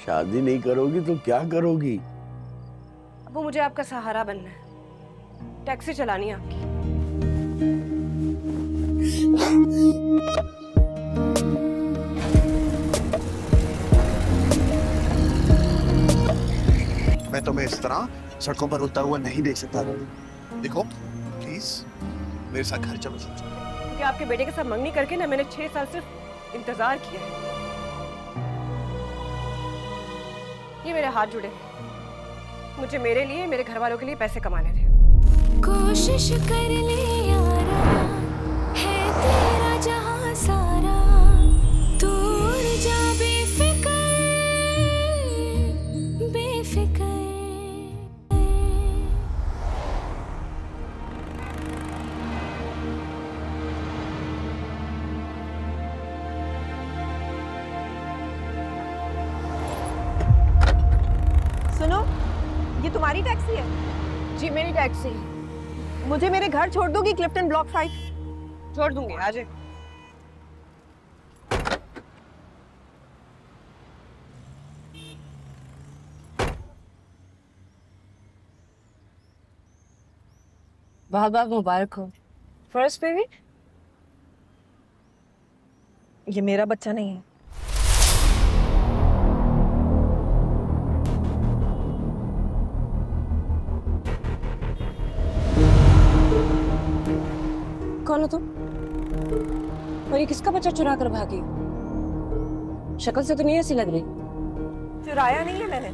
शादी नहीं करोगी तो क्या करोगी? अब मुझे आपका सहारा बनना है, टैक्सी चलानी है आपकी। मैं तुम्हें इस तरह सड़कों पर रोता हुआ नहीं देख सकता। देखो प्लीज मेरे साथ घर चलो। क्योंकि आपके बेटे के साथ मंगनी करके ना मैंने 6 साल सिर्फ इंतजार किया है। ये मेरे हाथ जुड़े हैं, मुझे मेरे लिए मेरे घर वालों के लिए पैसे कमाने थे। कोशिश कर ले यारा, है तेरा जहां सारा, दूर जा बेफिक्र बेफिक्र। सुनो, ये तुम्हारी टैक्सी है? जी मेरी टैक्सी है। मुझे मेरे घर छोड़ दोगी क्लिफ्टन ब्लॉक 5? छोड़ दूंगी, आ जाए। बहुत बहुत मुबारक हो। First baby? ये मेरा बच्चा नहीं है। कौन हो तुम? और ये किसका बच्चा चुरा कर भागी? शक्ल से तो नहीं ऐसी लग रही। चुराया नहीं है मैंने,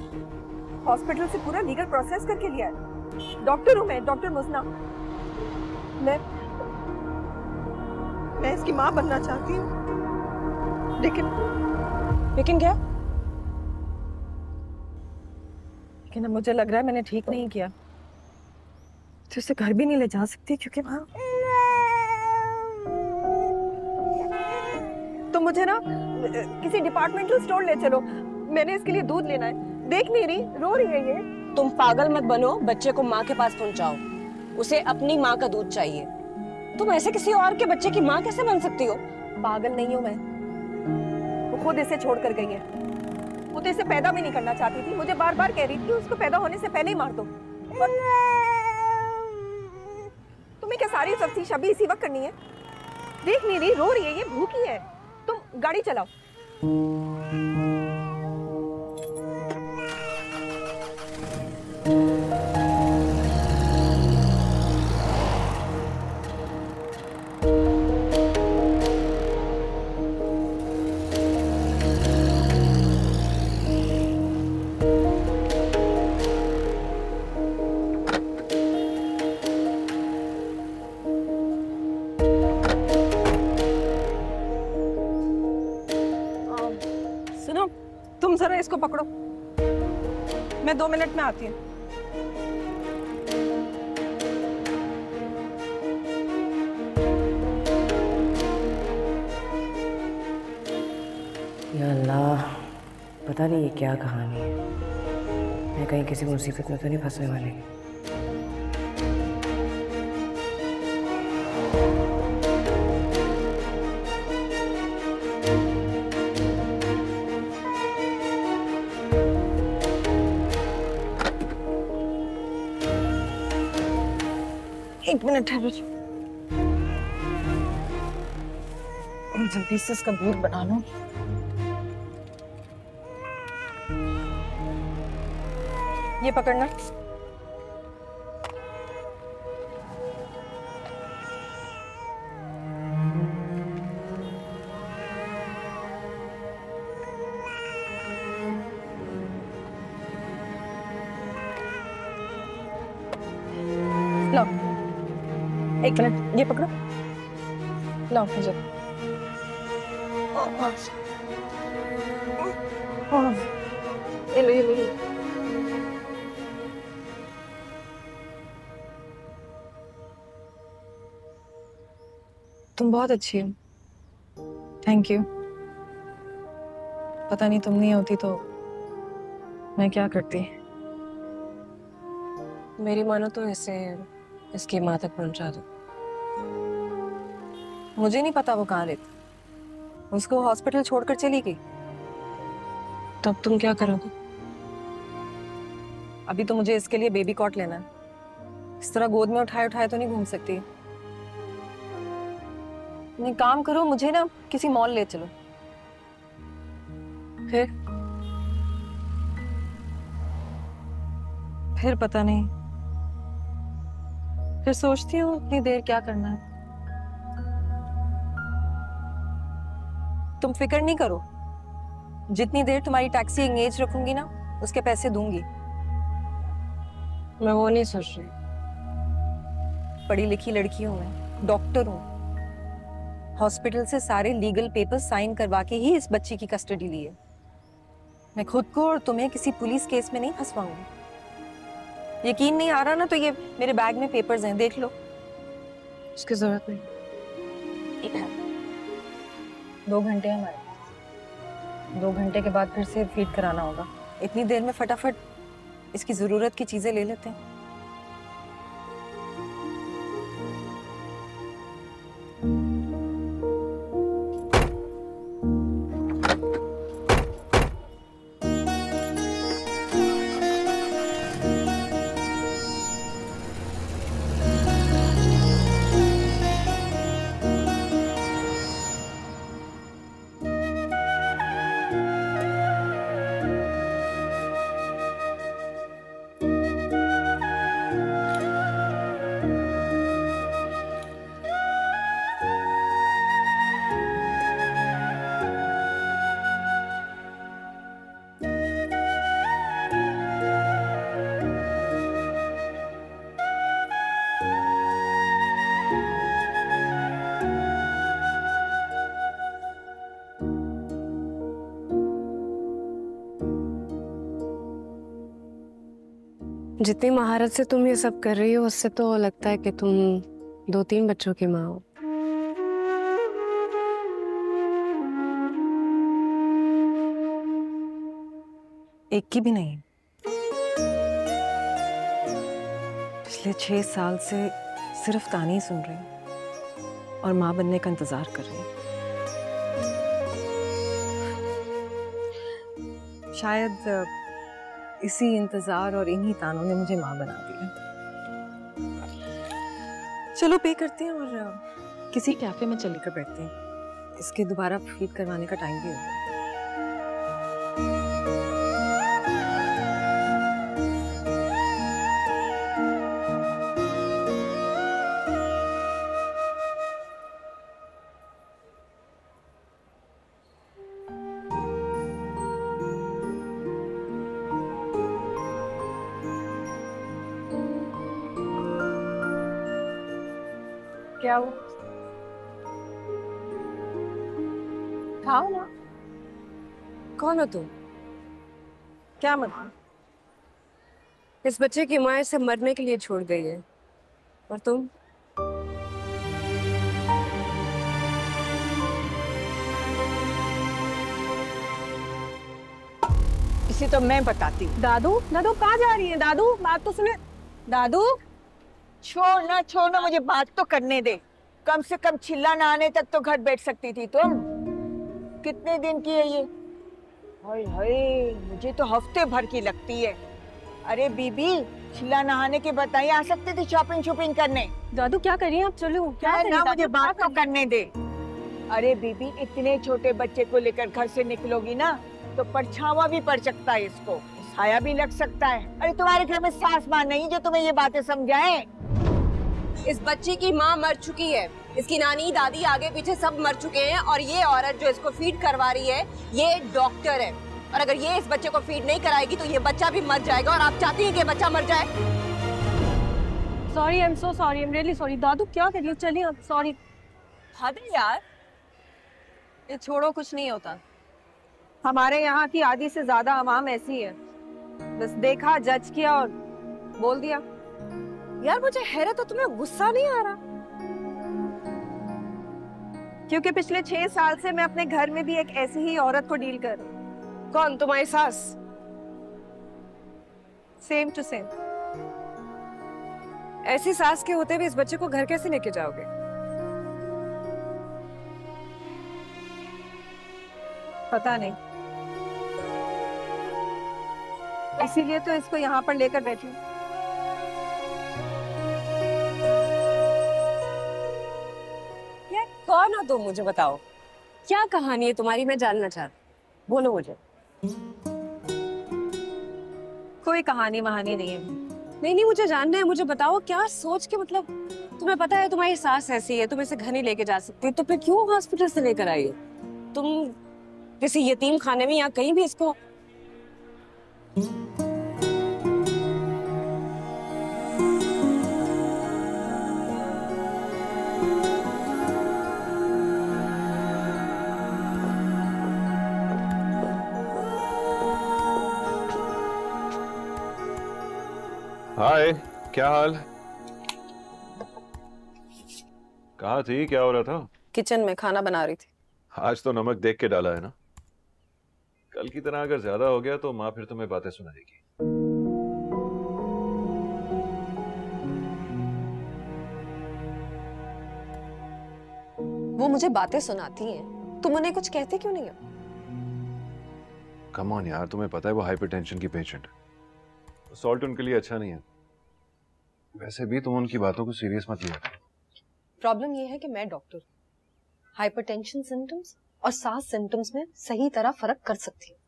हॉस्पिटल से पूरा लीगल प्रोसेस करके लिया है। डॉक्टर हूँ मैं, डॉक्टर मुस्ना। मैं इसकी माँ बनना चाहती हूँ, लेकिन क्या? लेकिन अब मुझे लग रहा है मैंने ठीक नहीं किया। तो उसे घर भी नहीं ले जा सकती क्योंकि वहाँ तो मुझे ना किसी डिपार्टमेंटल स्टोर ले चलो, मैंने इसके लिए दूध लेना है। देख नहीं रही, रो रही है ये। तुम पागल मत बनो, बच्चे को माँ के पास पहुंचाओ। उसे अपनी माँ का दूध चाहिए। तुम ऐसे किसी और के बच्चे की माँ कैसे बन सकती हो? पागल नहीं हूँ मैं, वो खुद इसे छोड़ कर गई है। वो तो इसे पैदा भी नहीं करना चाहती थी, मुझे बार बार कह रही थी उसको पैदा होने से पहले ही मार दो। तुम्हें क्या सारी सब्जी शबी इसी वक्त करनी है? देख नहीं रही, रो रही है ये, भूखी है। तुम गाड़ी चलाओ। तुम जरा इसको पकड़ो, मैं 2 मिनट में आती हूँ। या अल्लाह, पता नहीं ये क्या कहानी है। मैं कहीं किसी मुसीबत में तो नहीं फंसने वाली। एक मिनट ठहरो, जल्दी से इसका दूध बना लो। ये पकड़ना। लो, एक मिनट, ये पकड़ो। लो मुझे। ये लो, ये लो, ये लो। तुम बहुत अच्छी हो, थैंक यू। पता नहीं तुम नहीं होती तो मैं क्या करती। मेरी मानो तो इसे इसकी माँ तक पहुंचा दो। मुझे नहीं पता वो कहाँ रहती, उसको हॉस्पिटल छोड़कर चली गई। तब तुम क्या करोगे? अभी तो मुझे इसके लिए बेबी कॉट लेना है। इस तरह गोद में उठाए उठाए तो नहीं घूम सकती। नहीं, काम करो, मुझे ना किसी मॉल ले चलो। फिर पता नहीं, फिर सोचती हूँ इतनी देर क्या करना है। तुम फिक्र नहीं करो, जितनी देर तुम्हारी टैक्सी एंगेज रखूंगी ना उसके पैसे दूंगी। मैं वो नहीं सोच रही। पढ़ी लिखी लड़की हूँ मैं, डॉक्टर हूँ। हॉस्पिटल से सारे लीगल पेपर्स साइन करवा के ही इस बच्ची की कस्टडी ली है। मैं खुद को और तुम्हें किसी पुलिस केस में नहीं फंसवाऊंगी। यकीन नहीं आ रहा ना तो ये मेरे बैग में पेपर्स हैं, देख लो। उसकी जरूरत नहीं। 2 घंटे हमारे पास। 2 घंटे के बाद फिर से फीड कराना होगा। इतनी देर में फटाफट इसकी जरूरत की चीजें ले लेते हैं। जितनी महारत से तुम ये सब कर रही हो उससे तो लगता है कि तुम 2-3 बच्चों की माँ हो। एक की भी नहीं। पिछले 6 साल से सिर्फ ताने ही सुन रही हूँ और माँ बनने का इंतजार कर रही हूँ। शायद इसी इंतजार और इन्हीं तानों ने मुझे माँ बना दिया। चलो पे करते हैं और किसी कैफे में चलकर बैठते हैं। इसके दोबारा फीड करवाने का टाइम भी हो गया। क्या हुआ? खाओ ना। कौन हो तुम? क्या मतलब? इस बच्चे की माँ इसे मरने के लिए छोड़ गई है और तुम? इसे तो मैं बताती हूँ। दादू, दादू कहाँ जा रही है? दादू बात तो सुने। दादू छोड़ना, मुझे बात तो करने दे। कम से कम चिल्ला ना आने तक तो घर बैठ सकती थी तुम। कितने दिन की है ये? हाय हाय, मुझे तो हफ्ते भर की लगती है। अरे बीबी, चिल्ला नहाने के बताइए, आ सकती थी शॉपिंग करने। दादू क्या करिए आप? चलो क्या ना, मुझे बात तो करने दे। अरे बीबी, इतने छोटे बच्चे को लेकर घर से निकलोगी ना तो परछावा भी पड़ सकता है, इसको साया भी लग सकता है। अरे तुम्हारे घर में सास माँ नहीं जो तुम्हें ये बातें समझाए? इस बच्चे की माँ मर चुकी है, इसकी नानी दादी आगे पीछे सब मर चुके हैं और ये औरत जो इसको फीड करवा रही है ये डॉक्टर है। और अगर ये इस बच्चे को फीड नहीं कराएगी तो ये बच्चा भी मर जाएगा। और आप चाहती हैं कि बच्चा मर जाए? Sorry, I am so sorry, I am really sorry. दादू क्या कर रही हो? चलिए अब। सॉरी। हद है यार। ये छोड़ो, कुछ नहीं होता। हमारे यहाँ की आधी से ज्यादा अवाम ऐसी है, बस देखा, जज किया और बोल दिया। यार मुझे हैरत है, तुम्हें गुस्सा नहीं आ रहा? क्योंकि पिछले 6 साल से मैं अपने घर में भी एक ऐसी ही औरत को डील कर रही हूँ। कौन? तुम्हारी सास? Same to same. ऐसी सास के होते हुए इस बच्चे को घर कैसे लेके जाओगे? पता नहीं, इसीलिए तो इसको यहाँ पर लेकर बैठी हूँ। क्या कौन हो तुम, मुझे बताओ, क्या कहानी है तुम्हारी, मैं जानना चाहती, बोलो मुझे। कोई कहानी वहानी नहीं है। नहीं, मुझे जानना है, मुझे बताओ क्या सोच के, मतलब तुम्हें पता है तुम्हारी सास ऐसी है, तुम इसे घर नहीं लेके जा सकती, तो फिर क्यों हॉस्पिटल से लेकर आई हो? तुम किसी यतीम खाने में या कहीं भी इसको। हाय, क्या हाल? कहाँ थी, क्या हो रहा था? किचन में खाना बना रही थी। आज तो नमक देख के डाला है ना। कल की तरह अगर ज्यादा हो गया तो माँ फिर तुम्हें बातें सुनाएगी। वो मुझे बातें सुनाती हैं, तुम उन्हें कुछ कहते क्यों नहीं हो? कम ऑन यार, तुम्हें पता है वो हाइपरटेंशन की पेशेंट है, सॉल्ट उनके लिए अच्छा नहीं है। वैसे भी तुम उनकी बातों को सीरियस मत लिया करो। प्रॉब्लम ये है कि मैं डॉक्टर हूँ, हाइपरटेंशन सिम्टम्स और सांस सिम्टम्स में सही तरह फर्क कर सकती हूँ।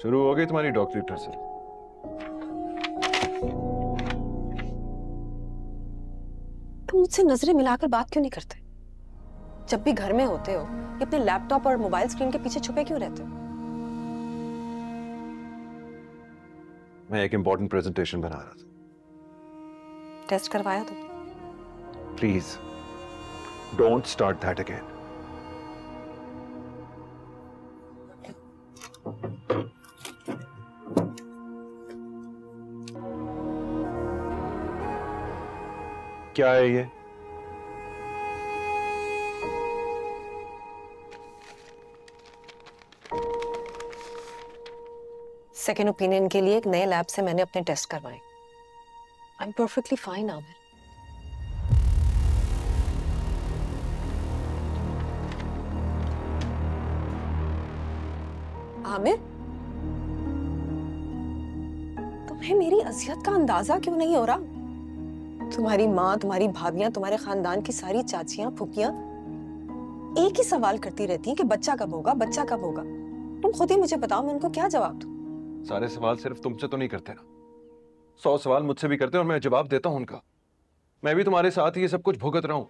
शुरू हो गई तुम्हारी डॉक्टरी ट्रेसर। तुम मुझसे नजरें मिलाकर बात क्यों नहीं करते? जब भी घर में होते हो या अपने लैपटॉप और मोबाइल स्क्रीन के पीछे छुपे क्यों रहते हो? मैं एक इंपॉर्टेंट प्रेजेंटेशन बना रहा था। टेस्ट करवाया तुम? Please don't start that again. क्या है ये? सेकेंड ओपिनियन के लिए एक नए लैब से मैंने अपने टेस्ट करवाए। I am perfectly fine Aamir. Aamir, तुम्हें मेरी अज़ियत का अंदाजा क्यों नहीं हो रहा? तुम्हारी माँ, तुम्हारी भाभियां, तुम्हारे खानदान की सारी चाचियां, फूफियां एक ही सवाल करती रहती हैं कि बच्चा कब होगा, बच्चा कब होगा। तुम खुद ही मुझे बताओ, मैं उनको क्या जवाब दूं? सारे सवाल सिर्फ तुमसे तो नहीं करते ना, 100 सवाल मुझसे भी करते हैं और मैं जवाब देता हूं उनका। मैं भी तुम्हारे साथ ये सब कुछ भुगत रहा हूं।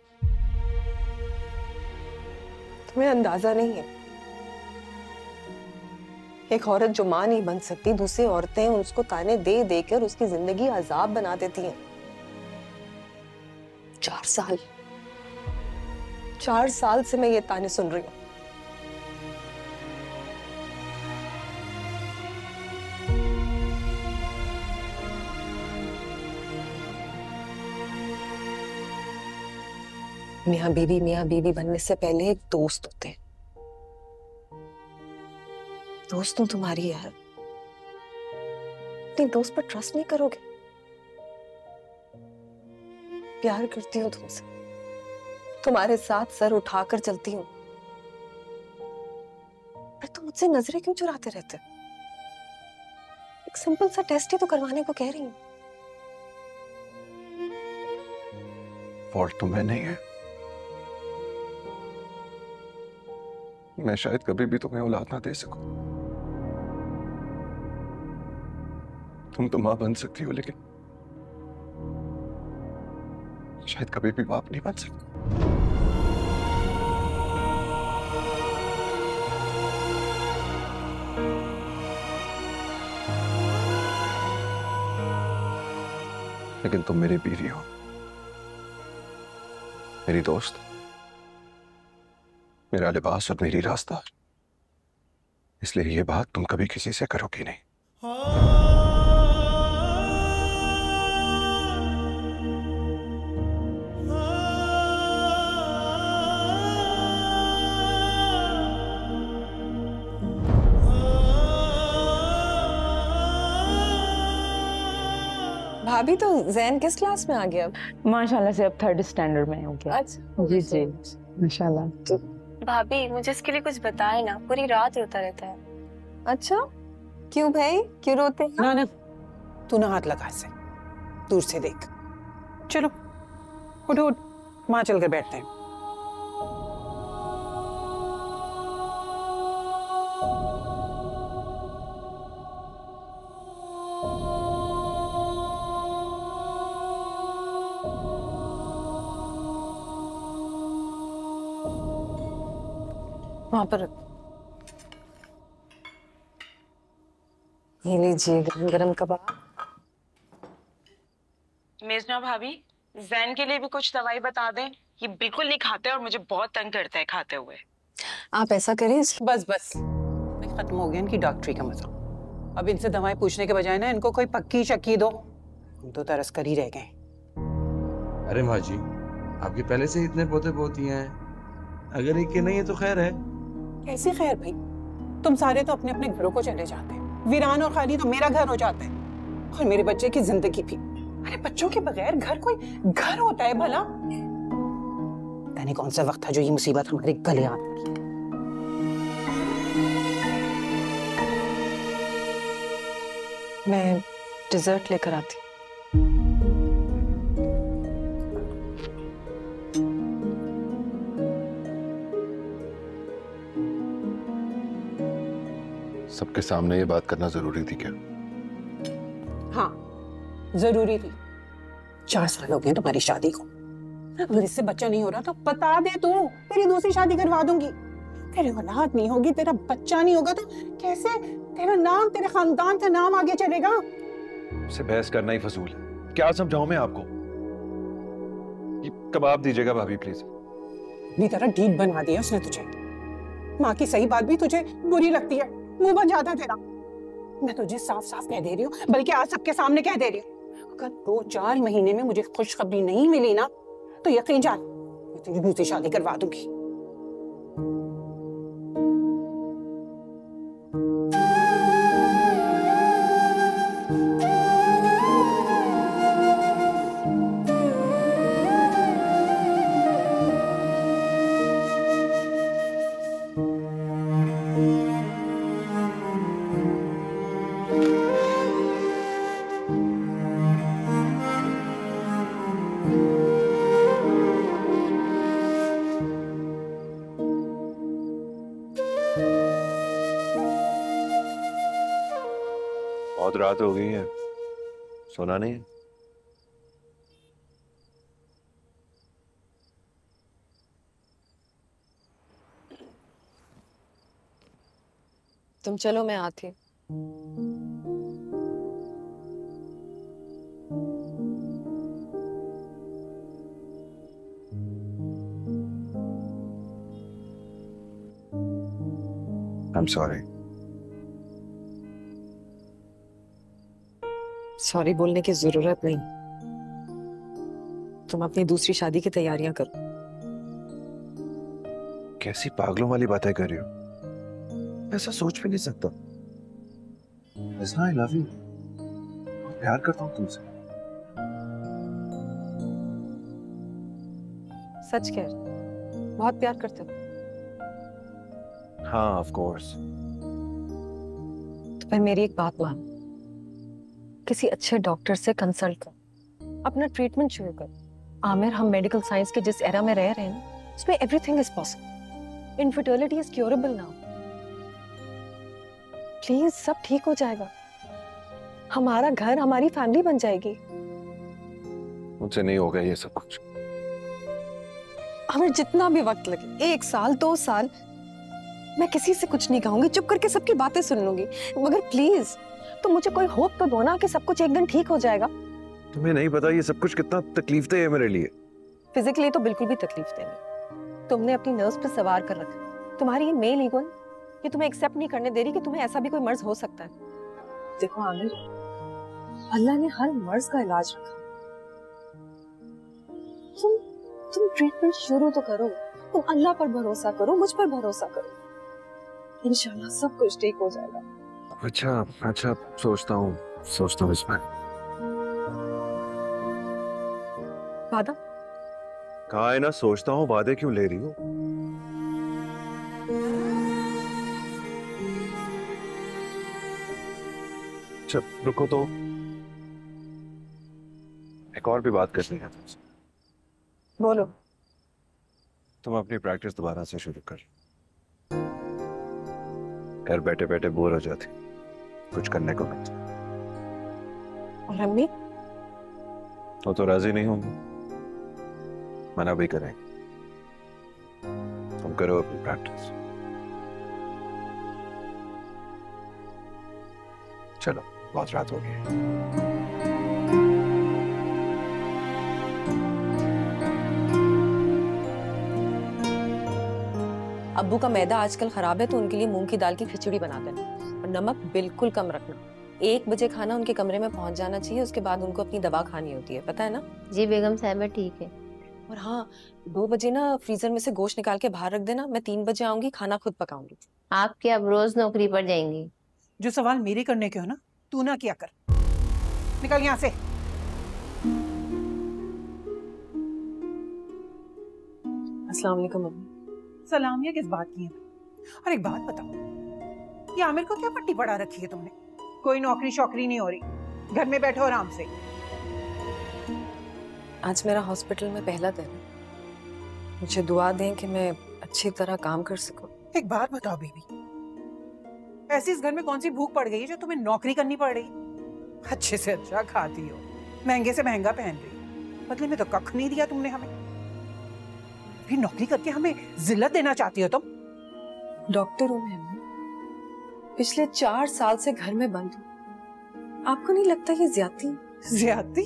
तुम्हें अंदाजा नहीं है, एक औरत जो मां नहीं बन सकती, दूसरी औरतें उसको ताने दे देकर उसकी जिंदगी अजाब बना देती हैं। 4 साल से मैं ये ताने सुन रही हूं। मियां बीवी बनने से पहले एक दोस्त होते हैं। दोस्त हूं तुम्हारी यार, अपने दोस्त पर ट्रस्ट नहीं करोगे? प्यार करती हूँ तुमसे, तुम्हारे साथ सर उठाकर चलती हूँ, पर तुम मुझसे नजरें क्यों चुराते रहते? एक सिंपल सा टेस्ट ही तो करवाने को कह रही हूँ। फॉल्ट तुम्हें नहीं है। मैं शायद कभी भी तुम्हें औलाद ना दे सकूं। तुम तो मां बन सकती हो, लेकिन शायद कभी भी बाप नहीं बन सकता। लेकिन तुम मेरी बीवी हो, मेरी दोस्त, मेरा लिबास और मेरी रास्ता, इसलिए ये बात तुम कभी किसी से करोगी नहीं। भाभी तो जैन किस क्लास में आ गया? माशाल्लाह से अब 3rd स्टैंडर्ड में हो गया। अच्छा जी जी माशाल्लाह। भाभी मुझे इसके लिए कुछ बताए ना, पूरी रात रोता रहता है। अच्छा, क्यों भाई, क्यों रोते हैं? ना ना, तू ना हाथ लगा इसे, दूर से देख। चलो उठो उठ, वहां चलकर बैठते हैं। वहां पर रख। ये लीजिए गरम गरम कबाब। मेजना भाभी, जैन के लिए भी कुछ दवाई बता दें। ये बिल्कुल नहीं खाते और मुझे बहुत तंग करता है खाते हुए। आप ऐसा करें, बस बस, खत्म हो गया इनकी डॉक्टरी का मजा। अब इनसे दवाएं पूछने के बजाय ना इनको कोई पक्की शक्की दो। हम तो तरस कर ही रह गए। अरे माँ जी, आपके पहले से इतने पोते पोतियां हैं, अगर एक के नहीं है तो खैर है। कैसी खैर भाई, तुम सारे तो अपने अपने घरों को चले जाते हैं, वीरान और खाली तो मेरा घर हो जाता है, और मेरे बच्चे की जिंदगी भी। अरे बच्चों के बगैर घर कोई घर होता है भला? पता नहीं कौन सा वक्त था जो ये मुसीबत हमारे गले आ गई। मैं डिजर्ट लेकर आती। सबके सामने ये बात करना जरूरी थी क्या? हाँ जरूरी थी। 4 साल हो गए तुम्हारी शादी को, अगर इससे बच्चा नहीं हो रहा तो बता दे तू, तेरी दूसरी शादी करवा दूंगी। तेरी औलाद नहीं होगी, तेरा बच्चा नहीं होगा तो कैसे तेरा नाम, तेरे खानदान का नाम आगे चलेगा? से बहस करना ही फजूल है। क्या समझाऊं मैं आपको? ये कबाब दीजिएगा भाभी प्लीज। अपनी तरह ढीठ बना दिया उसने तुझे। माँ की सही बात भी तुझे बुरी लगती है, मुंह बन जाता है तेरा। मैं तुझे साफ साफ कह दे रही हूँ, बल्कि आज सबके सामने कह दे रही हूँ, अगर 2-4 महीने में मुझे खुशखबरी नहीं मिली ना तो यकीन जान मैं तेरी दूसरी शादी करवा दूंगी। बहुत रात हो गई है, सोना नहीं है? तुम चलो, मैं आती हूँ। I'm sorry. सॉरी बोलने की जरूरत नहीं। तुम अपनी दूसरी शादी की तैयारियां करो। कैसी पागलों वाली बातें कर रही हो? ऐसा सोच भी नहीं सकता। I love you. प्यार करता हूँ तुमसे। सच कह रहे, बहुत प्यार करते हो। हाँ, of course. तो फिर मेरी एक बात मान, किसी अच्छे डॉक्टर से कंसल्ट कर, अपना ट्रीटमेंट शुरू कर। आमिर, हम मेडिकल साइंस के जिस एरा में रह रहे हैं ना, उसमें everything is possible. Infertility is curable now. Please, सब ठीक हो जाएगा। हमारा घर, हमारी फैमिली बन जाएगी। मुझसे नहीं होगा ये सब कुछ। हमें जितना भी वक्त लगे, 1 साल 2 साल, मैं किसी से कुछ नहीं कहूंगी, चुप करके सबकी बातें सुन लूंगी। मगर प्लीज तो मुझे कोई होप तो दो ना कि सब कुछ एक दिन ठीक हो जाएगा। तुम्हें नहीं पता ये सब कुछ कितना तकलीफ है मेरे लिए। फिजिकली तो बिल्कुल भी तकलीफ नहीं। तुमने अपनी नर्व्स पे सवार कर रखा। तुम्हारी ये मेल ईगो कि तुम्हें एक्सेप्ट नहीं करने दे रही कि तुम्हें ऐसा भी कोई मर्ज हो सकता है। देखो आमिर, अल्लाह ने हर मर्ज का इलाज रखा। तुम ट्रीटमेंट शुरू तो करो, तुम अल्लाह पर भरोसा करो, मुझ पर भरोसा करो। इंशाल्लाह सब कुछ ठीक हो जाएगा। अच्छा, सोचता हूँ इसमें। वादा? कहा है ना सोचता हूँ, वादे क्यों ले रही हो? अच्छा रुको तो, एक और भी बात करनी है तुमसे। बोलो। तुम अपनी प्रैक्टिस दोबारा से शुरू कर। घर बैठे बैठे बोर हो जाती, कुछ करने को मिलता। और अम्मी? वो तो राजी नहीं होंगे, मना भी करेंगे। तुम करो अपनी प्रैक्टिस। चलो, बहुत रात हो गई। अब्बू का मैदा आजकल खराब है तो उनके लिए मूंग की दाल की खिचड़ी बना देना और नमक बिल्कुल कम रखना। 1 बजे खाना उनके कमरे में पहुंच जाना चाहिए, उसके बाद उनको अपनी दवा खानी होती है, पता है ना? जी बेगम साहिबा ठीक है। और हाँ, 2 बजे ना फ्रीजर में से गोश्त निकाल के बाहर रख देना। मैं 3 बजे आऊंगी, खाना खुद पकाऊंगी। आप क्या अब रोज नौकरी पर जाएंगी? जो सवाल मेरे करने के हो ना, तू ना किया कर। निकल यहाँ से। अस्सलाम वालेकुम मम्मी। सलामिया किस बात की है? और एक बात बताओ, ये आमिर को क्या पट्टी पड़ा रखी है तुमने? कोई नौकरी शौकरी नहीं हो रही, घर में बैठो आराम से। आज मेरा हॉस्पिटल में पहला दिन है, मुझे दुआ दें कि मैं अच्छी तरह काम कर सकूं। एक बात बताओ बेबी, ऐसी इस घर में कौन सी भूख पड़ गई है जो तुम्हें नौकरी करनी पड़ रही? अच्छे से अच्छा खाती हो, महंगे से महंगा पहन रही, बदले में तो कख नहीं दिया तुमने हमें। भी नौकरी करके हमें जिल्लत देना चाहती हो तुम? डॉक्टर हूं मैं, पिछले 4 साल से घर में बंद हूं। आपको नहीं लगता ये ज्यादती? ज्यादती?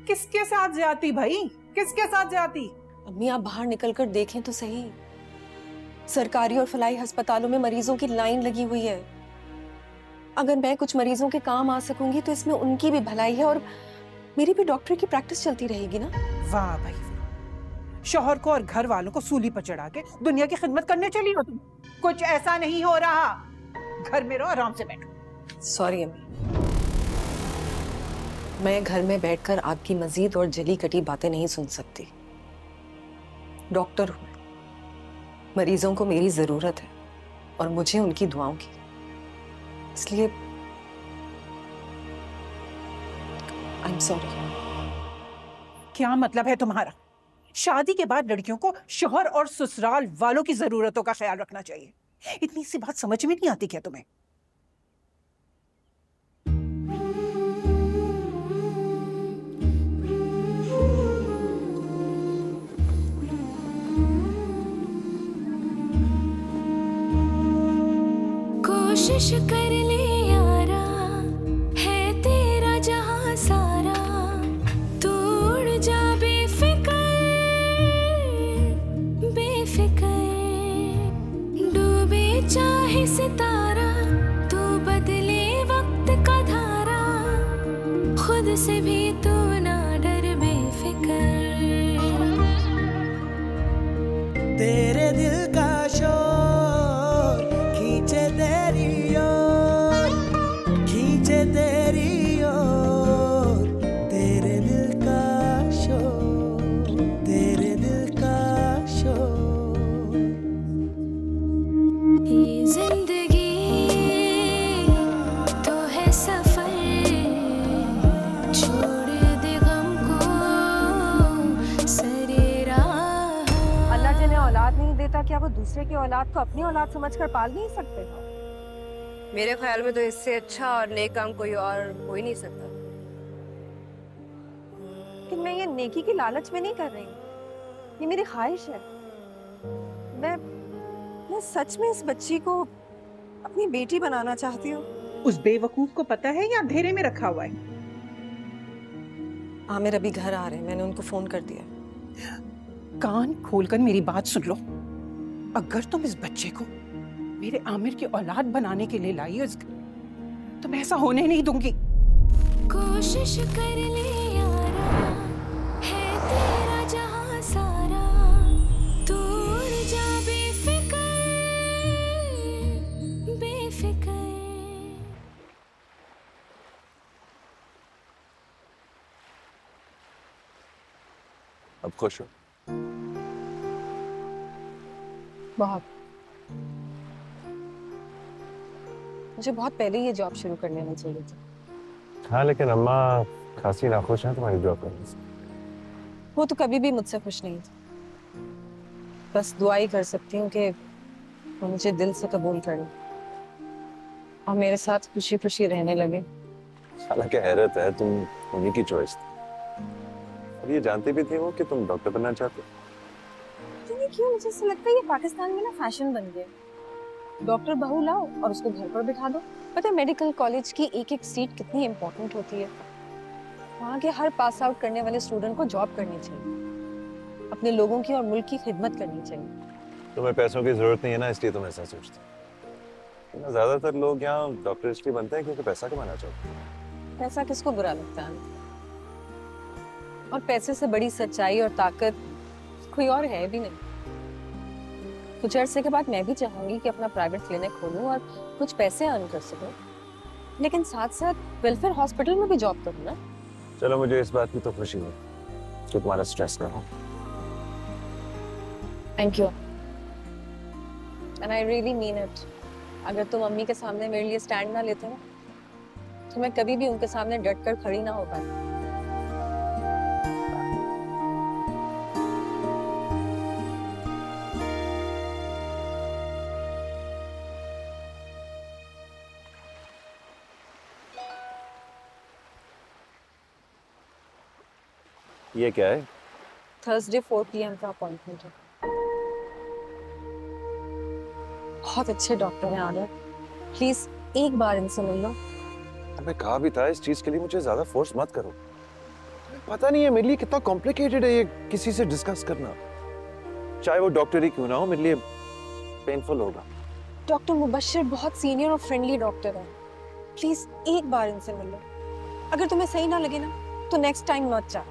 किसके साथ ज्यादती भाई, किसके साथ ज्यादती? अम्मी आप बाहर निकलकर देखें तो सही, सरकारी और फलाही अस्पतालों में मरीजों की लाइन लगी हुई है। अगर मैं कुछ मरीजों के काम आ सकूंगी तो इसमें उनकी भी भलाई है और मेरी भी डॉक्टर की प्रैक्टिस चलती रहेगी ना। वाह भाई, शौहर को और घर वालों को सूली पर चढ़ा के दुनिया की खिदमत करने चली हो तुम। कुछ ऐसा नहीं हो रहा, घर में रहो, आराम से बैठो। सॉरी अम्मी, मैं घर में बैठकर आपकी मजीद और जली कटी बातें नहीं सुन सकती। डॉक्टर हूं, मरीजों को मेरी जरूरत है और मुझे उनकी दुआओं की, इसलिए आई एम सॉरी। क्या मतलब है तुम्हारा? शादी के बाद लड़कियों को शौहर और ससुराल वालों की जरूरतों का ख्याल रखना चाहिए। इतनी सी बात समझ में नहीं आती क्या तुम्हें? कोशिश कर ले यारा, है तेरा जहां सारा, तोड़ जा बेफिक्र, बेफिक्र, डूबे चाहे सितारा, तू बदले वक्त का धारा, खुद से भी तू ना डर बेफिक्र। तेरे दिल का शोर खींचे तेरी ओर, खींचे तेरी ओर, तेरे दिल का शोर, तेरे दिल का शोर। ये जिंदगी तो है सफर, छोड़ दे गम को सरे राह। अल्लाह जिन्हें औलाद नहीं देता, क्या वो दूसरे की औलाद को अपनी औलाद समझकर पाल नहीं सकते? मेरे ख्याल में तो इससे अच्छा और नेक काम कोई और हो ही नहीं सकता। कि मैं ये नेकी की लालच में नहीं कर रही, ये मेरी ख्वाहिश है। मैं सच में इस बच्ची को अपनी बेटी बनाना चाहती हूँ। उस बेवकूफ को पता है या अंधेरे में रखा हुआ है? आमिर अभी घर आ रहे हैं, मैंने उनको फोन कर दिया। कान खोलकर मेरी बात सुन लो, अगर तुम इस बच्चे को मेरे आमिर की औलाद बनाने के लिए लाई हो तो मैं ऐसा होने नहीं दूंगी। कोशिश कर ले यारा, है तेरा जहां सारा, तोड़ जा बेफिक्र, बेफिक्र। अब खुश हो? बहुत। मुझे बहुत पहले ये जॉब शुरू कर लेना चाहिए था। हाँ, लेकिन अम्मा खासी नाखुश हैं तुम्हारी जॉब करने से। वो तो कभी भी मुझसे खुश नहीं थी। बस दुआ ही कर सकती हूँ कि वो मुझे दिल से कबूल कर ले और मेरे साथ खुशी खुशी रहने लगे। हालांकि हैरत है, तुम उन्हीं की चॉइस थी और ये जानती भी थी वो कि तुम डॉक्टर बनना चाहते हो। तुम्हें क्यों मुझे ऐसा लगता है ये पाकिस्तान में ना फैशन बन गया। डॉक्टर बहू लाओ और उसको घर पर बिठा दो। पता है मेडिकल कॉलेज की एक एक सीट कितनी इम्पोर्टेंट होती है। वहाँ के हर पास आउट करने वाले स्टूडेंट को जॉब करनी चाहिए, अपने लोगों की और मुल्क की खिदमत करनी चाहिए। तुम्हें पैसों की जरूरत नहीं है ना, इसलिए तुम ऐसा सोचते हो। ज्यादातर लोग यहाँ डॉक्टर इसलिए बनते हैं क्योंकि पैसा कमाना चाहते हैं। पैसा किसको बुरा लगता है, और पैसे से बड़ी सच्चाई और ताकत कोई और है भी नहीं। कुछ अरसे के बाद मैं भी चाहूंगी कि अपना प्राइवेट क्लिनिक खोलूं और कुछ पैसे अर्न कर सकूं, लेकिन साथ साथ वेलफेयर हॉस्पिटल में भी जॉब करूं ना। चलो, मुझे इस बात की तो खुशी है कि तुम्हारा स्ट्रेस ना हो। Thank you and I really mean it. अगर तुम अम्मी के सामने मेरे लिए स्टैंड ना लेते ना तो मैं कभी भी उनके सामने डट कर खड़ी ना हो पाती। ये क्या है? थर्सडे 4 PM का अपॉइंटमेंट है। बहुत अच्छे डॉक्टर हैं आदर, प्लीज एक बार इनसे मिल लो। मैं कहा भी था इस चीज के लिए मुझे ज्यादा फोर्स मत करो। पता नहीं है मेरे लिए कितना कॉम्प्लिकेटेड है ये किसी से डिस्कस करना। चाहे वो डॉक्टर ही क्यों ना हो, मेरे लिए पेनफुल होगा। डॉक्टर मुबश्शिर बहुत सीनियर और फ्रेंडली डॉक्टर है, प्लीज एक बार इनसे मिल लो। अगर तुम्हें सही ना लगे ना तो नेक्स्ट टाइम मत जाओ,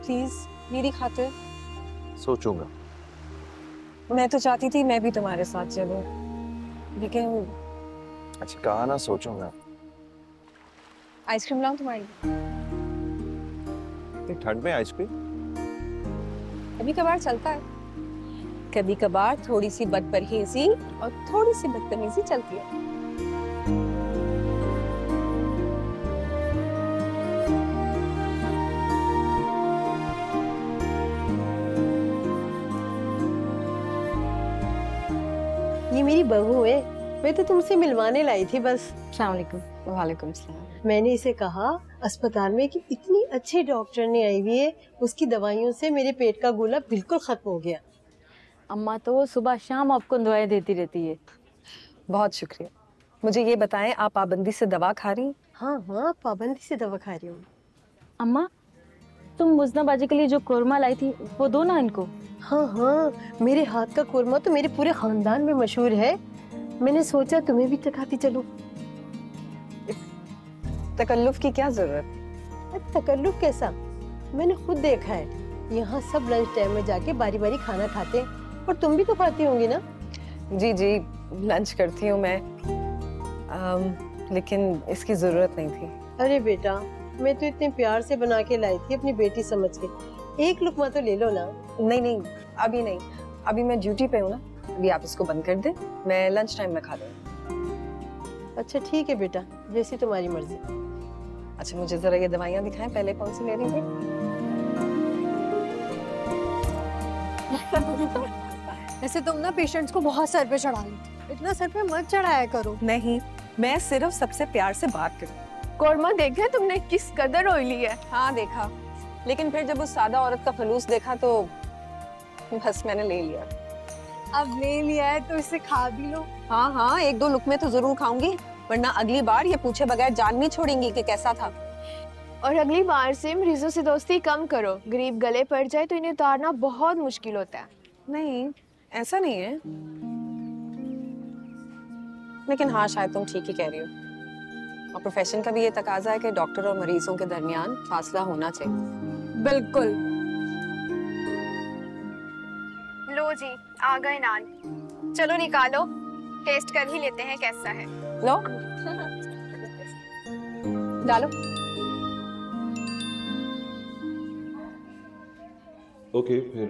प्लीज मेरी खातिर। सोचूंगा। मैं तो चाहती थी मैं भी तुम्हारे साथ चलूं, लेकिन अच्छा कहा ना सोचूंगा। आइसक्रीम लाऊं तुम्हारी? ठंड में आइसक्रीम? कभी कभार चलता है, कभी कभार थोड़ी सी बदपरहेजी और थोड़ी सी बदतमीजी चलती है। ये मेरी बहू है, मैं तो तुमसे मिलवाने लाई थी बस। अस्सलाम वालेकुम। वालेकुम सलाम। मैंने इसे कहा अस्पताल में कि इतनी अच्छी डॉक्टर ने आई हुई है, उसकी दवाइयों से मेरे पेट का गोला बिल्कुल खत्म हो गया। अम्मा तो सुबह शाम आपको दवाएं देती रहती है। बहुत शुक्रिया। मुझे ये बताएं, आप पाबंदी से दवा खा रही? हाँ हाँ, पाबंदी से दवा खा रही हूँ। अम्मा तुम मुजना बाजी के लिए जो कोरमा लाई थी वो दो ना इनको। हाँ हाँ, मेरे हाथ का कोरमा तो मेरे पूरे खानदान में मशहूर है। मैंने सोचा तुम्हें भी चखाती चलूं। तकल्लुफ की क्या जरूरत? तकल्लुफ कैसा, मैंने खुद देखा है। यहाँ सब लंच टाइम में जाके बारी बारी खाना खाते हैं, और तुम भी तो खाती होंगी ना? जी जी, लंच करती हूँ मैं, लेकिन इसकी जरूरत नहीं थी। अरे बेटा, मैं तो इतने प्यार से बना के लाई थी अपनी बेटी समझ के, एक लुकमा तो ले लो ना। नहीं नहीं, अभी नहीं, अभी मैं ड्यूटी पे हूँ ना, अभी आप इसको बंद कर दें, मैं लंच टाइम में खा लूँगी। अच्छा ठीक है बेटा, जैसी तुम्हारी मर्जी। अच्छा मुझे जरा ये दवाइयाँ दिखाएं, पहले कौन सी ले रही थी? वैसे तुम ना पेशेंट्स को बहुत सर पे चढ़ा लेती, इतना सर पे मत चढ़ाया करो। नहीं, मैं सिर्फ सबसे प्यार से बात करूँ। कोरमा देखा तुमने किस कदर ऑयली है? हाँ देखा, लेकिन फिर जब उस सादा औरत का फलूस देखा तो बस मैंने ले लिया। अब ले लिया है तो इसे खा भी लो। हाँ हाँ, एक दो लुकमे तो जरूर खाऊंगी, वरना अगली बार ये पूछे बगैर जान नहीं छोड़ेंगी कि कैसा था। और अगली बार से मरीजों से दोस्ती कम करो, गरीब गले पड़ जाए तो इन्हें उतारना बहुत मुश्किल होता है। नहीं, ऐसा नहीं है, लेकिन हाँ शायद तुम ठीक ही कह रही हो, और प्रोफेशन का भी ये तकाजा है कि डॉक्टर और मरीजों के दरमियान फासला होना चाहिए। बिल्कुल। लो जी, आ गए नान, चलो निकालो, टेस्ट कर ही लेते हैं कैसा है। लो डालो। ओके, फिर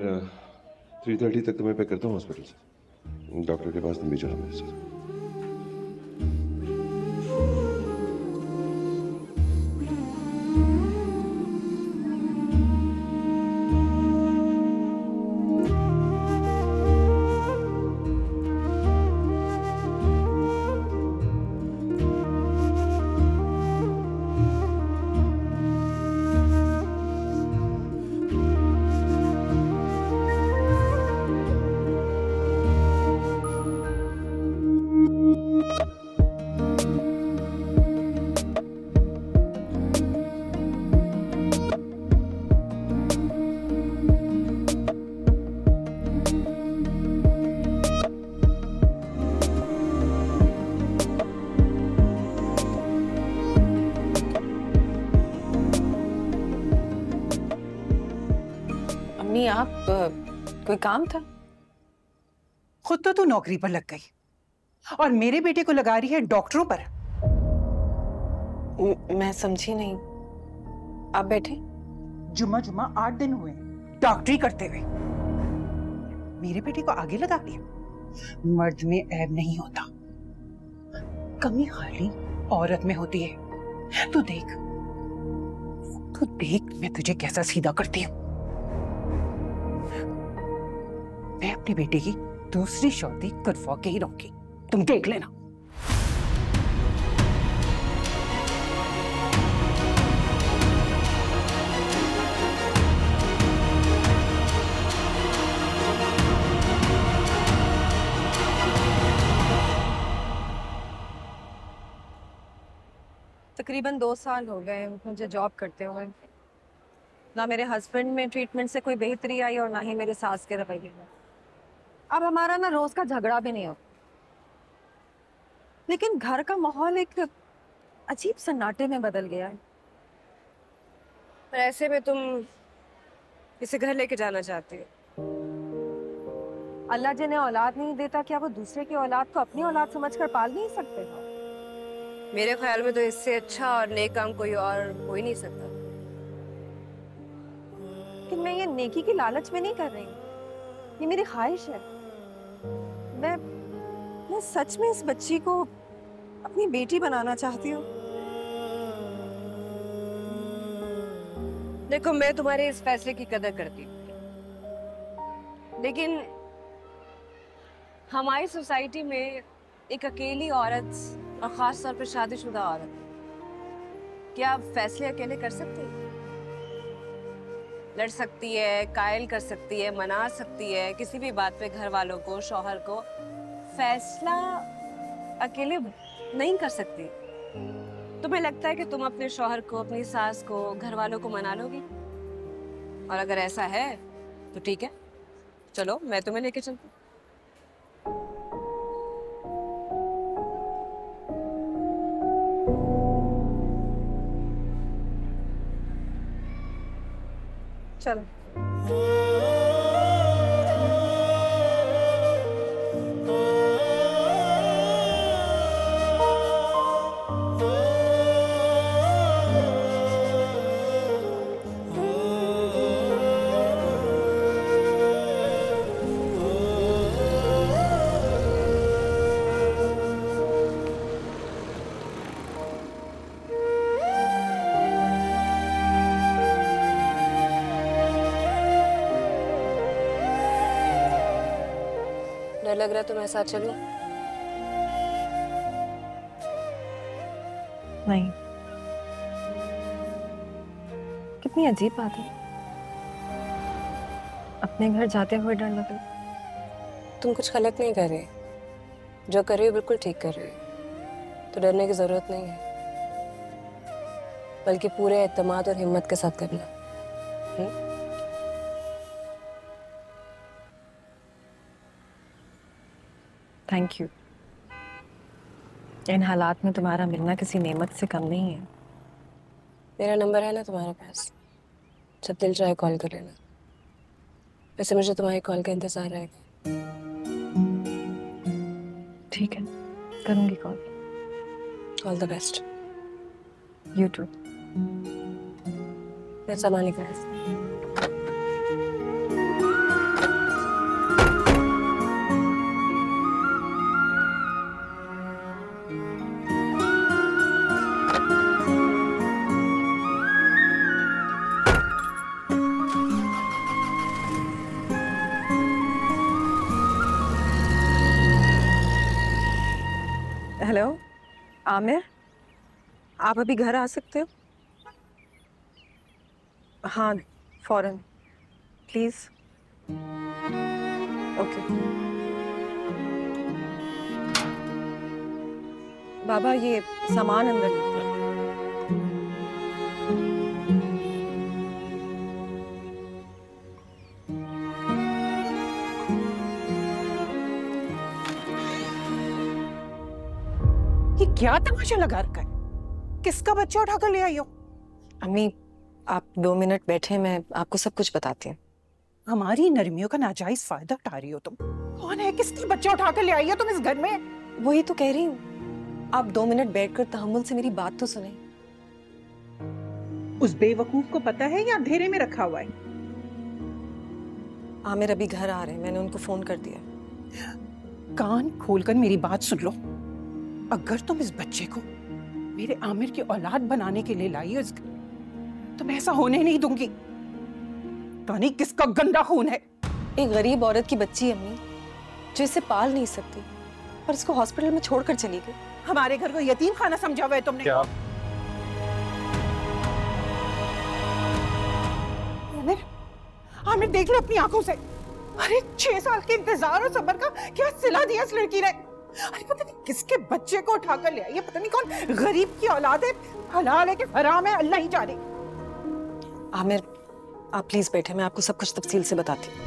3:30 तक तो मैं पिक करता हूँ हॉस्पिटल से। डॉक्टर के पास तुम भी चलो मेरे साथ। आप कोई काम था? खुद तो तू नौकरी पर लग गई और मेरे बेटे को लगा रही है डॉक्टरों पर। मैं समझी नहीं। आप बैठे। जुम्मा 8 दिन हुए डॉक्टरी करते हुए, मेरे बेटे को आगे लगा दिया। मर्द में ऐब नहीं होता, कमी खाली औरत में होती है। तू देख मैं तुझे कैसा सीधा करती हूँ। मैं अपने बेटे की दूसरी शादी करवा के ही रहूंगी, तुम देख लेना। तकरीबन 2 साल हो गए मुझे जॉब करते हुए। ना मेरे हस्बैंड में ट्रीटमेंट से कोई बेहतरी आई और ना ही मेरे सास के रवैये में। अब हमारा ना रोज का झगड़ा भी नहीं होता, लेकिन घर का माहौल एक अजीब सन्नाटे में बदल गया है। पर ऐसे में तुम इसे घर लेके जाना चाहती हो? अल्लाह जिन्हें औलाद नहीं देता, क्या वो दूसरे की औलाद को अपनी औलाद समझकर पाल नहीं सकते? मेरे ख्याल में तो इससे अच्छा और नेक काम कोई और हो ही नहीं सकता। लेकिन मैं ये नेकी की लालच में नहीं कर रही, ये मेरी ख्वाहिश है। मैं सच में इस बच्ची को अपनी बेटी बनाना चाहती हूँ। देखो, मैं तुम्हारे इस फैसले की कदर करती हूँ, लेकिन हमारी सोसाइटी में एक अकेली औरत और खास तौर पर शादीशुदा औरत, क्या आप फैसले अकेले कर सकती है? लड़ सकती है, कायल कर सकती है, मना सकती है किसी भी बात पे घर वालों को, शौहर को। फैसला अकेले नहीं कर सकती। तुम्हें लगता है कि तुम अपने शौहर को, अपनी सास को, घर वालों को मना लोगी? और अगर ऐसा है तो ठीक है, चलो मैं तुम्हें लेके चलती हूँ। चलो। डर लग रहा है तो मैं साथ चलूं? नहीं। कितनी अजीब बात है, अपने घर जाते हुए डर लग रहा। तुम कुछ गलत नहीं कर रहे, जो कर रही हो बिल्कुल ठीक कर रही हो, तो डरने की जरूरत नहीं है, बल्कि पूरे एतमाद और हिम्मत के साथ करना। Thank you. इन हालात में तुम्हारा मिलना किसी नेमत से कम नहीं है। मेरा नंबर है ना तुम्हारे पास, जब दिल चाहे कॉल कर लेना। वैसे मुझे तुम्हारी कॉल का इंतजार रहेगा। ठीक है, करूंगी call. All the best. You too. सामान का हेलो आमिर, आप अभी घर आ सकते हो? हाँ, फौरन प्लीज। ओके। बाबा, ये सामान अंदर लेते हैं। ये क्या तमाशा लगा रखा है? किसका बच्चा उठाकर ले आई हो? अम्मी, आप 2 मिनट बैठे, मैं आपको सब कुछ बताती हूँ। हमारी नरमियों का नाजायज फायदा उठा रही हो तुम। कौन है, किसकी बच्चा उठाकर ले आई हो तुम इस घर में? वही तो कह रही हूँ, आप 2 मिनट बैठकर तहम्मुल से मेरी बात तो सुने। उस बेवकूफ को पता है या अंधेरे में रखा हुआ है? आमिर अभी घर आ रहे हैं, मैंने उनको फोन कर दिया। कान खोलकर मेरी बात सुन लो। अगर तुम इस बच्चे को मेरे आमिर की औलाद बनाने के लिए लाई हो तो मैं ऐसा होने नहीं दूंगी। तो नहीं किसका गंदा खून है। एक गरीब औरत की बच्ची है अम्मी, जो इसे पाल नहीं सकती और इसको हॉस्पिटल में छोड़कर चली गई। हमारे घर को यतीम खाना समझा हुआ है तुमने। क्या? आमिर, आमिर देख ले अपनी आंखों से। अरे 6 साल के इंतजार और सब्र का क्या सिला दिया इस लड़की ने। अरे पता नहीं किसके बच्चे को उठाकर ले आई है, पता नहीं कौन गरीब की औलाद है। हलाल है कि हराम है अल्लाह ही जाने। आमिर आप प्लीज बैठे, मैं आपको सब कुछ तफसील से बताती हूँ।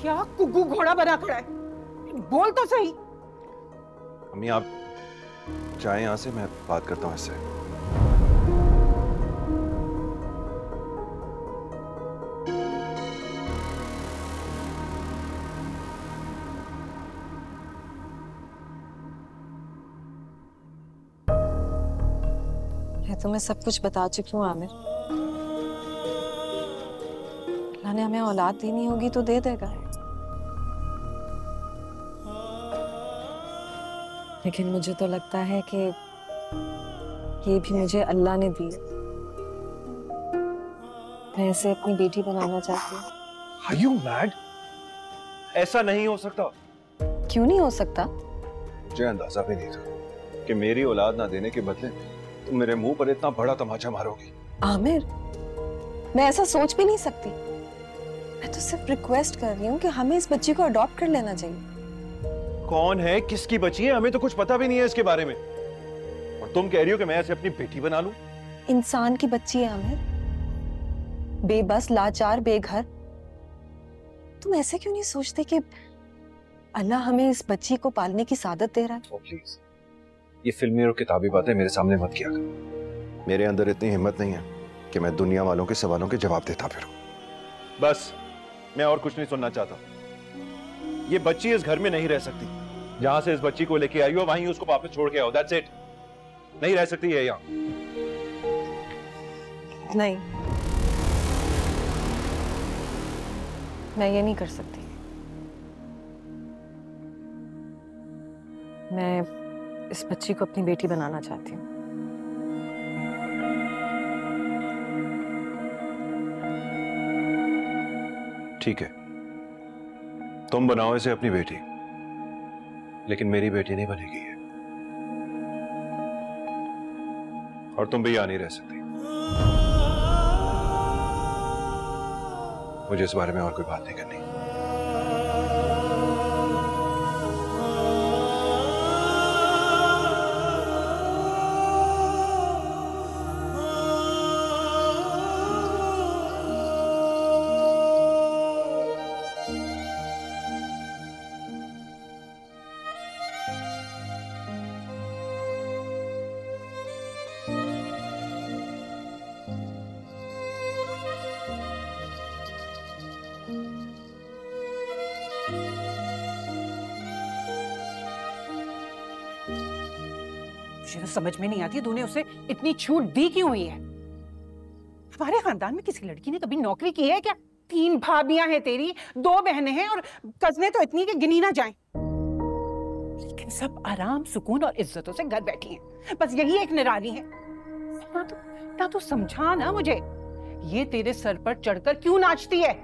क्या कुग्गू घोड़ा बना खड़ा है, बोल तो सही। अम्मी आप जाएं यहाँ से, मैं बात करता हूँ इससे। मैं तुम्हें सब कुछ बता चुकी हूँ आमिर। अल्लाह ने हमें औलाद देनी होगी तो दे देगा, लेकिन मुझे तो लगता है कि ये भी मुझे अल्लाह ने दी। मैं इसे अपनी बेटी बनाना चाहती हूँ। Are you mad? ऐसा नहीं हो सकता। क्यों नहीं हो सकता? मुझे अंदाजा भी नहीं था कि मेरी औलाद ना देने के बदले तुम मेरे मुंह पर इतना बड़ा तमाचा मारोगी। आमिर मैं ऐसा सोच भी नहीं सकती। मैं तो सिर्फ रिक्वेस्ट कर रही हूँ कि हमें इस बच्ची को अडॉप्ट कर लेना चाहिए। कौन है, किसकी बच्ची है, हमें तो कुछ पता भी नहीं है इसके बारे में। और तुम कह रही हो कि मैं इसे अपनी बेटी बना लूं? इंसान की बच्ची है आमिर, बेबस, लाचार, बेघर। तुम ऐसे क्यों नहीं सोचते कि अल्लाह हमें इस बच्ची को पालने की सादत दे रहा है? प्लीज ये फिल्मी और किताबी बातें मेरे सामने मत किया कर। मेरे अंदर इतनी हिम्मत नहीं है कि मैं दुनिया वालों के सवालों के जवाब देता फिरूं। बस मैं और कुछ नहीं सुनना चाहता। ये बच्ची इस घर में नहीं रह सकती। जहां से इस बच्ची को लेके आई हो वहीं उसको वापस छोड़ के आओ। That's it. नहीं रह सकती है यहाँ। नहीं, मैं ये नहीं कर सकती। मैं इस बच्ची को अपनी बेटी बनाना चाहती हूँ। ठीक है, तुम बनाओ इसे अपनी बेटी, लेकिन मेरी बेटी नहीं बनेगी ये। और तुम भी यहाँ नहीं रह सकती। मुझे इस बारे में और कोई बात नहीं करनी। मुझे तो समझ में नहीं आती तूने उसे इतनी छूट दी क्यों हुई है। हमारे खानदान में किसी लड़की ने कभी नौकरी की है क्या? 3 भाभियां हैं तेरी, 2 बहनें हैं और कजने तो इतनी कि गिनी ना जाएं। लेकिन सब आराम, सुकून और इज्जतों से घर बैठी हैं। बस यही एक निराली है। ना तो समझा ना मुझे, ये तेरे सर पर चढ़कर क्यों नाचती है?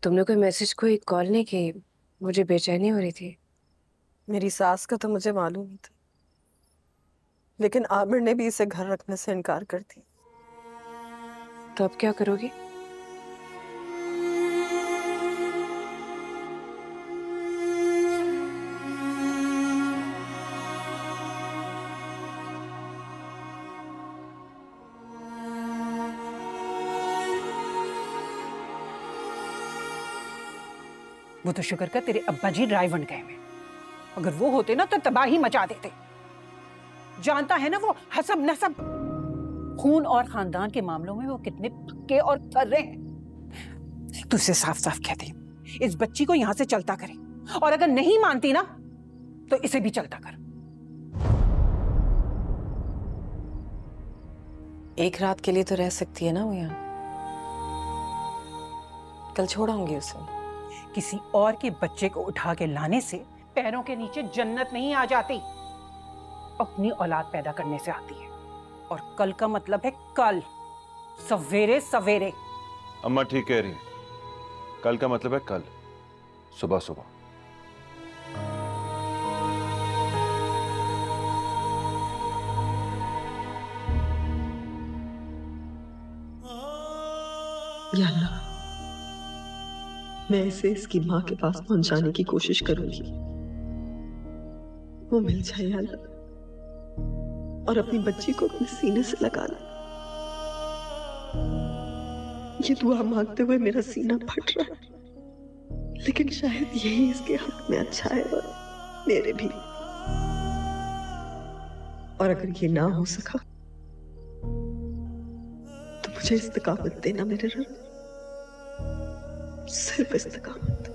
तुमने कोई मैसेज, कोई कॉल नहीं की? मुझे बेचैनी हो रही थी। मेरी सास का तो मुझे मालूम ही था, लेकिन आमिर ने भी इसे घर रखने से इनकार कर दिया। तो अब क्या करोगी? वो तो शुक्र कर तेरे अब्बा जी ड्राइवर गए में, अगर वो होते ना तो तबाही मचा देते। जानता है ना वो हसब नसब, खून और खानदान के मामलों में वो कितने पक्के और कर्रे हैं। तुझसे साफ साफ कहती हूँ, इस बच्ची को यहां से चलता करे, और अगर नहीं मानती ना तो इसे भी चलता कर। एक रात के लिए तो रह सकती है ना वो यहाँ, कल छोड़ाऊंगी उसे। किसी और के बच्चे को उठा के लाने से पैरों के नीचे जन्नत नहीं आ जाती, अपनी औलाद पैदा करने से आती है। और कल का मतलब है कल, सवेरे सवेरे। अम्मा ठीक कह रही है, कल का मतलब है कल सुबह सुबह। या अल्लाह, मैं इसे इसकी माँ के पास पहुंचाने की कोशिश करूंगी, वो मिल जाए या अल्लाह, और अपनी बच्ची को अपने सीने से लगा ले। ये दुआ मांगते हुए मेरा सीना फट रहा है, लेकिन शायद यही इसके हक में अच्छा है और मेरे भी। और अगर ये ना हो सका तो मुझे इस्तिकामत देना मेरे रब, सिर्फ इस्तिकामत।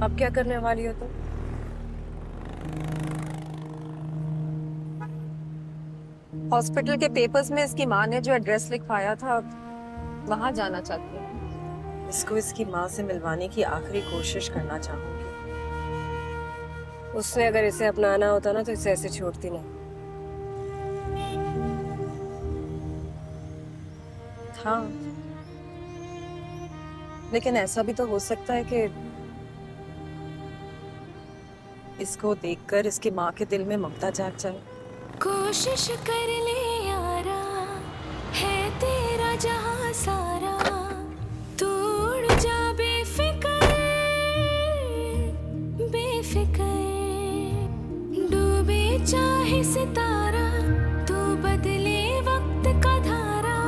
अब क्या करने वाली हो तुम? हॉस्पिटल के पेपर्स में इसकी माँ ने जो एड्रेस लिखवाया था वहां जाना चाहती हूँ। इसको इसकी माँ से मिलवाने की आखिरी कोशिश करना चाहूंगी। उसने अगर इसे अपनाना होता ना तो इसे ऐसे छोड़ती ना। हाँ, लेकिन ऐसा भी तो हो सकता है कि इसको देखकर इसकी माँ के दिल में ममता जाग जाए। कोशिश कर ले यारा, है तेरा जहां सारा, तू उड़ जा बेफिक्र बेफिक्र, डूबे चाहे सितारा, तू बदले वक्त का धारा,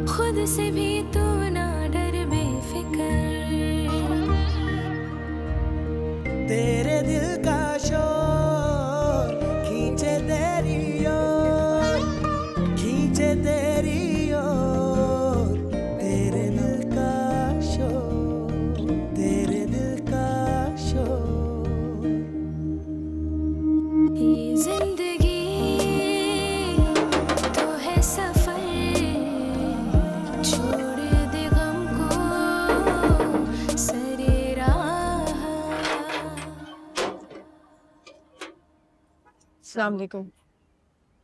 खुद से भी तू ना डर बेफिक्र। तेरे दिल का शोर खींचे तेरी ओर, खींचे तेरी ओर, तेरे दिल का शोर, तेरे दिल का शोर। ये जिंदगी तो है सफर, छोड़ दे गम को सरे राह। अस्सलाम वालेकुम।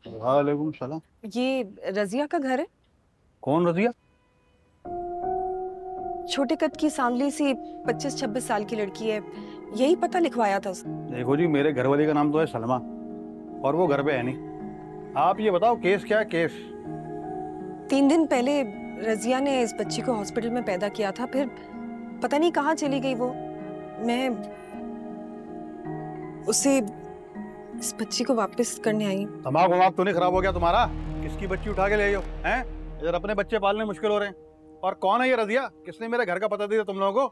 वालेकुम सलाम। ये रजिया का घर है? कौन रजिया? छोटे कद की सांवली सी 25-26 साल की लड़की है, यही पता लिखवाया था उसने। देखो जी, मेरे घर वाले का नाम तो है सलमा और वो घर पे है नहीं। आप ये बताओ केस क्या है? केस 3 दिन पहले रजिया ने इस बच्ची को हॉस्पिटल में पैदा किया था, फिर पता नहीं कहाँ चली गई वो। मैं उसे इस बच्ची को वापस करने आई। दिमाग वमाग तो नहीं खराब हो गया तुम्हारा? किसकी बच्ची उठा के ले आई हो? हैं? इधर अपने बच्चे पालने मुश्किल हो रहे हैं। और कौन है ये रजिया? किसने मेरे घर का पता दिया तुम लोगों को?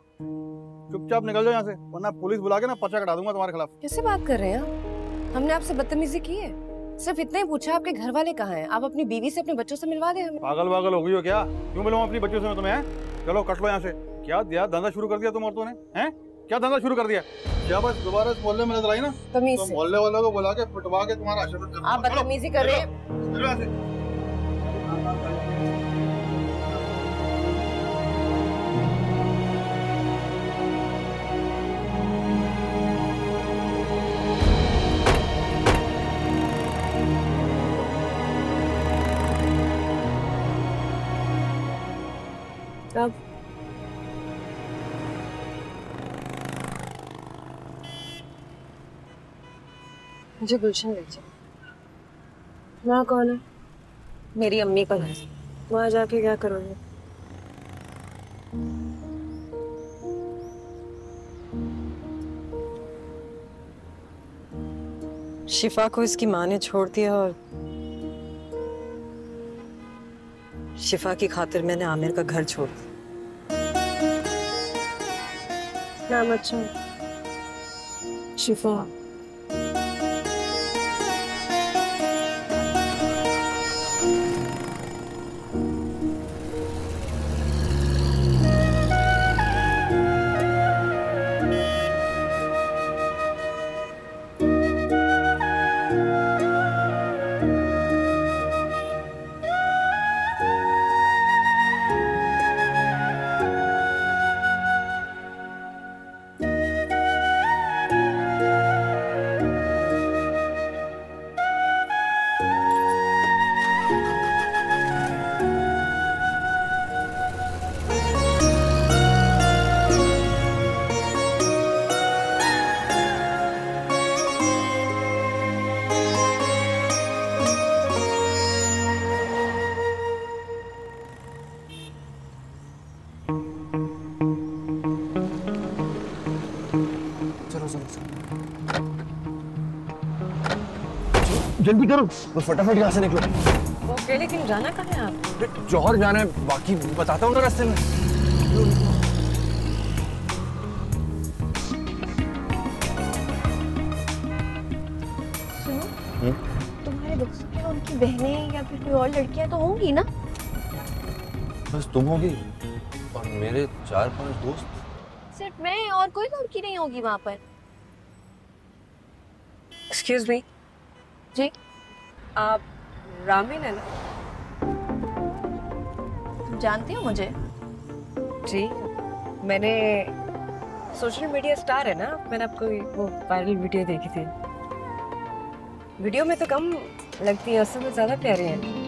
चुपचाप निकल जाओ यहाँ से, वरना पुलिस बुला के ना पर्चा कटा दूंगा तुम्हारे खिलाफ। कैसे बात कर रहे हैं आप? हमने आपसे बदतमीजी की है? सिर्फ इतना ही पूछा आपके घर वाले कहाँ हैं? आप अपनी बीवी से अपने बच्चों से मिलवा दें हमें। पागल वागल हो गई हो क्या? क्यों मिलूं अपनी बच्चों से मैं तुम्हें? चलो कट लो यहाँ से। क्या दिया धंधा शुरू कर दिया तुम औरतों ने? हैं? क्या धंधा शुरू कर दिया? क्या बस दोबारा इस मोहल्ले में नजर आई ना तो मोहल्ले वालों को बुला के पिटवा के तुम्हारा आशीर्वाद कर। आप बदतमीजी कर रहे हैं। अब मुझे गुलशन ले जाओ। वहाँ कौन है? मेरी अम्मी का घर। वहाँ जाके क्या करोगे? शिफा को इसकी माँ ने छोड़ दिया और शिफा की खातिर मैंने आमिर का घर छोड़ दिया। नाम अच्छा शिफा। जल्दी करो, बस फटाफट यहाँ से निकलो। ओके, लेकिन जाना कहाँ है आप? जौहर जाना है, बाकी बताता हूँ ना रास्ते में। सुनो, तुम्हारे दोस्तों में उनकी बहनें या फिर कोई और लड़कियां तो होंगी ना? बस तुम होगी और मेरे 4-5 दोस्त। सिर्फ मैं और कोई लड़की नहीं होगी वहाँ पर? Excuse me. जी, आप रामीन है ना? तुम जानती हो मुझे? जी, मैंने सोशल मीडिया स्टार है ना, मैंने आपको वो वायरल वीडियो देखी थी। वीडियो में तो कम लगती है, उससे में ज्यादा प्यारी है।